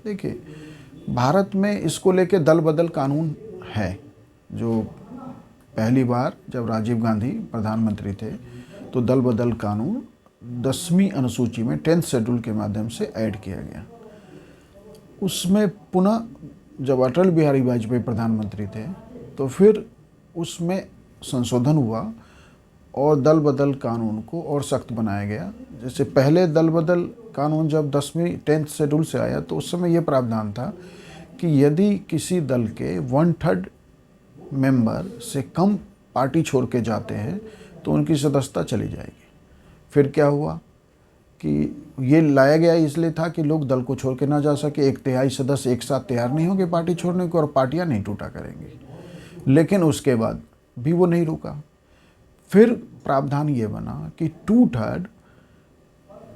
देखिए, भारत में इसको लेके दल बदल कानून है। जो पहली बार जब राजीव गांधी प्रधानमंत्री थे तो दल बदल कानून 10वीं अनुसूची में 10th शेड्यूल के माध्यम से ऐड किया गया। उसमें पुनः जब अटल बिहारी वाजपेयी प्रधानमंत्री थे तो फिर उसमें संशोधन हुआ और दल बदल कानून को और सख्त बनाया गया। जैसे पहले दल बदल कानून जब 10th शेड्यूल से आया तो उस समय ये प्रावधान था कि यदि किसी दल के 1/3 मेंबर से कम पार्टी छोड़ के जाते हैं तो उनकी सदस्यता चली जाएगी। फिर क्या हुआ कि ये लाया गया इसलिए था कि लोग दल को छोड़ के ना जा सके। 1/3 सदस्य एक साथ तैयार नहीं होंगे पार्टी छोड़ने को और पार्टियां नहीं टूटा करेंगी। लेकिन उसके बाद भी वो नहीं रुका। फिर प्रावधान ये बना कि 2/3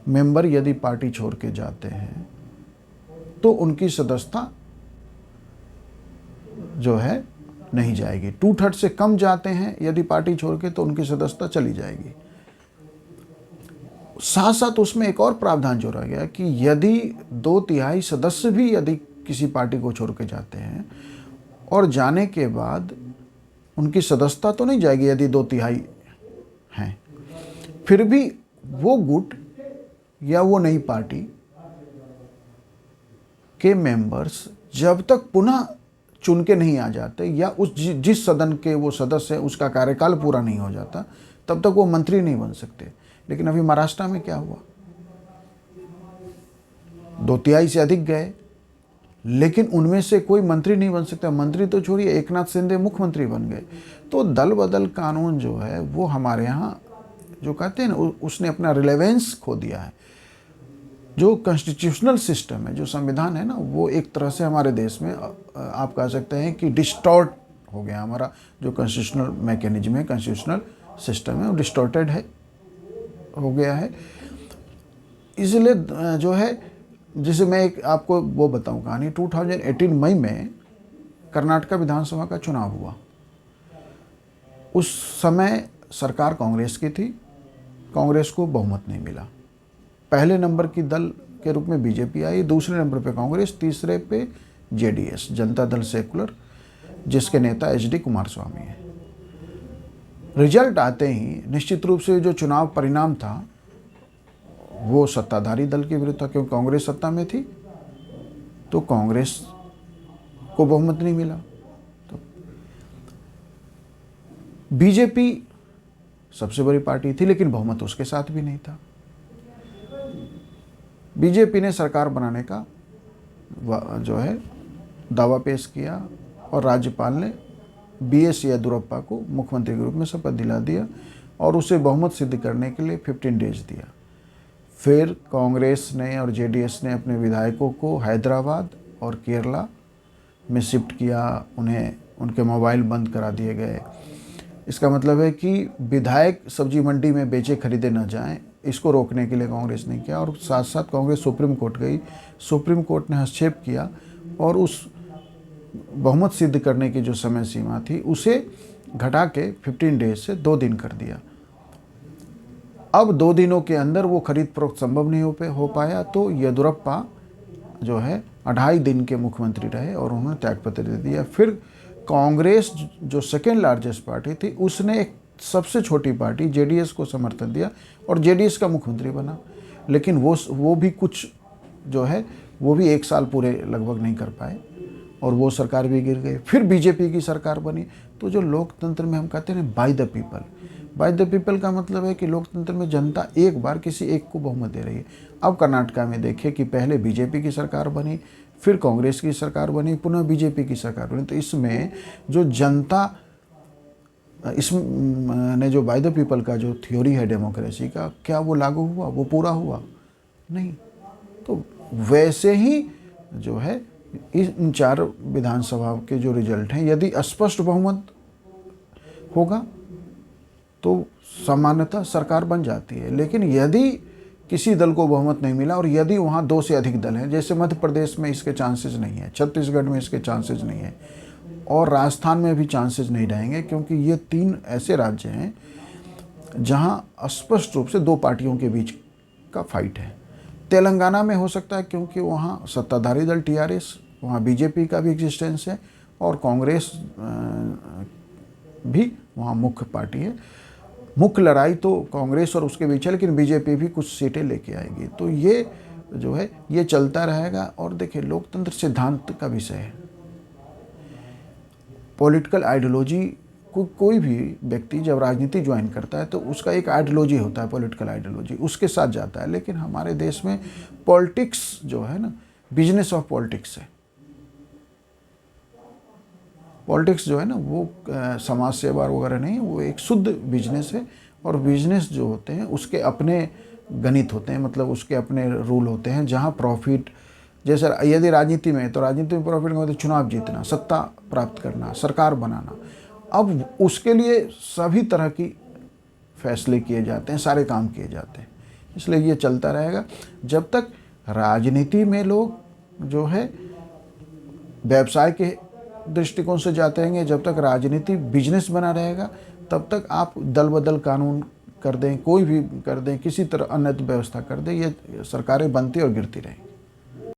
मेंबर यदि पार्टी छोड़ के जाते हैं तो उनकी सदस्यता जो है नहीं जाएगी। 2/3 से कम जाते हैं यदि पार्टी छोड़ के तो उनकी सदस्यता चली जाएगी। साथ साथ उसमें एक और प्रावधान जोड़ा गया कि यदि 2/3 सदस्य भी यदि किसी पार्टी को छोड़ के जाते हैं और जाने के बाद उनकी सदस्यता तो नहीं जाएगी यदि 2/3 हैं, फिर भी वो गुट या वो नई पार्टी के मेंबर्स जब तक पुनः चुन के नहीं आ जाते या उस जिस सदन के वो सदस्य हैं उसका कार्यकाल पूरा नहीं हो जाता तब तक वो मंत्री नहीं बन सकते। लेकिन अभी महाराष्ट्र में क्या हुआ, 2/3 से अधिक गए लेकिन उनमें से कोई मंत्री नहीं बन सकता। मंत्री तो छोड़िए, एकनाथ शिंदे मुख्यमंत्री बन गए। तो दल बदल कानून जो है वो हमारे यहाँ जो कहते हैं ना, उसने अपना रिलेवेंस खो दिया है। जो कॉन्स्टिट्यूशनल सिस्टम है, जो संविधान है ना, वो एक तरह से हमारे देश में आप कह सकते हैं कि डिस्टॉर्ट हो गया। हमारा जो कॉन्स्टिट्यूशनल मैकेनिज्म है, कॉन्स्टिट्यूशनल सिस्टम है, वो डिस्टॉर्टेड है, हो गया है। इसलिए जो है, जैसे मैं एक आपको वो बताऊं कहानी, 2018 मई में कर्नाटक विधानसभा का चुनाव हुआ। उस समय सरकार कांग्रेस की थी, कांग्रेस को बहुमत नहीं मिला। पहले नंबर की दल के रूप में बीजेपी आई, दूसरे नंबर पे कांग्रेस, तीसरे पे जेडीएस, जनता दल सेकुलर, जिसके नेता एचडी कुमारस्वामी हैं। रिजल्ट आते ही निश्चित रूप से जो चुनाव परिणाम था वो सत्ताधारी दल के विरुद्ध था, क्योंकि कांग्रेस सत्ता में थी तो कांग्रेस को बहुमत नहीं मिला। तो बीजेपी सबसे बड़ी पार्टी थी लेकिन बहुमत उसके साथ भी नहीं था। बीजेपी ने सरकार बनाने का जो है दावा पेश किया और राज्यपाल ने बीएस येदियुरप्पा को मुख्यमंत्री के रूप में शपथ दिला दिया और उसे बहुमत सिद्ध करने के लिए 15 डेज दिया। फिर कांग्रेस ने और जेडीएस ने अपने विधायकों को हैदराबाद और केरला में शिफ्ट किया, उन्हें उनके मोबाइल बंद करा दिए गए। इसका मतलब है कि विधायक सब्जी मंडी में बेचे खरीदे न जाएं, इसको रोकने के लिए कांग्रेस ने किया। और साथ साथ कांग्रेस सुप्रीम कोर्ट गई, सुप्रीम कोर्ट ने हस्तक्षेप किया और उस बहुमत सिद्ध करने की जो समय सीमा थी उसे घटा के 15 डेज से 2 दिन कर दिया। अब 2 दिनों के अंदर वो खरीद फरोख्त संभव नहीं हो पाया तो येदियुरप्पा जो है 2.5 दिन के मुख्यमंत्री रहे और उन्होंने त्यागपत्र दे दिया। फिर कांग्रेस जो सेकेंड लार्जेस्ट पार्टी थी उसने एक सबसे छोटी पार्टी जेडीएस को समर्थन दिया और जेडीएस का मुख्यमंत्री बना। लेकिन वो भी कुछ जो है वो भी 1 साल पूरे लगभग नहीं कर पाए और वो सरकार भी गिर गई। फिर बीजेपी की सरकार बनी। तो जो लोकतंत्र में हम कहते हैं बाय द पीपल का मतलब है कि लोकतंत्र में जनता एक बार किसी एक को बहुमत दे रही है। अब कर्नाटक में देखिए कि पहले बीजेपी की सरकार बनी, फिर कांग्रेस की सरकार बनी, पुनः बीजेपी की सरकार बनी। तो इसमें जो जनता इसने जो बाय द पीपल का जो थ्योरी है डेमोक्रेसी का, क्या वो लागू हुआ? वो पूरा हुआ नहीं। तो वैसे ही जो है इन 4 विधानसभा के जो रिजल्ट हैं, यदि स्पष्ट बहुमत होगा तो सामान्यतः सरकार बन जाती है। लेकिन यदि किसी दल को बहुमत नहीं मिला और यदि वहाँ 2 से अधिक दल हैं, जैसे मध्य प्रदेश में इसके चांसेस नहीं है, छत्तीसगढ़ में इसके चांसेस नहीं है और राजस्थान में भी चांसेस नहीं रहेंगे, क्योंकि ये 3 ऐसे राज्य हैं जहाँ स्पष्ट रूप से 2 पार्टियों के बीच का फाइट है। तेलंगाना में हो सकता है क्योंकि वहाँ सत्ताधारी दल टीआरएस, वहाँ बीजेपी का भी एग्जिस्टेंस है और कांग्रेस भी वहाँ मुख्य पार्टी है। मुख्य लड़ाई तो कांग्रेस और उसके बीच है, लेकिन बीजेपी भी कुछ सीटें लेके आएगी। तो ये जो है ये चलता रहेगा। और देखिए, लोकतंत्र सिद्धांत का विषय है। पॉलिटिकल आइडियोलॉजी कोई भी व्यक्ति जब राजनीति ज्वाइन करता है तो उसका एक आइडियोलॉजी होता है, पॉलिटिकल आइडियोलॉजी, उसके साथ जाता है। लेकिन हमारे देश में पॉलिटिक्स जो है ना, बिजनेस ऑफ पॉलिटिक्स है। पॉलिटिक्स जो है ना वो समाज सेवा वगैरह नहीं है, वो एक शुद्ध बिजनेस है। और बिजनेस जो होते हैं उसके अपने गणित होते हैं, मतलब उसके अपने रूल होते हैं। जहाँ प्रॉफिट, जैसे यदि राजनीति में है तो राजनीति में प्रॉफिट का मतलब चुनाव जीतना, सत्ता प्राप्त करना, सरकार बनाना। अब उसके लिए सभी तरह की फैसले किए जाते हैं, सारे काम किए जाते हैं। इसलिए ये चलता रहेगा जब तक राजनीति में लोग जो है व्यवसाय के दृष्टिकोण से जाते रहेंगे, जब तक राजनीति बिजनेस बना रहेगा, तब तक आप दल बदल कानून कर दें, कोई भी कर दें, किसी तरह अन्य व्यवस्था कर दें, ये सरकारें बनती और गिरती रहेंगी।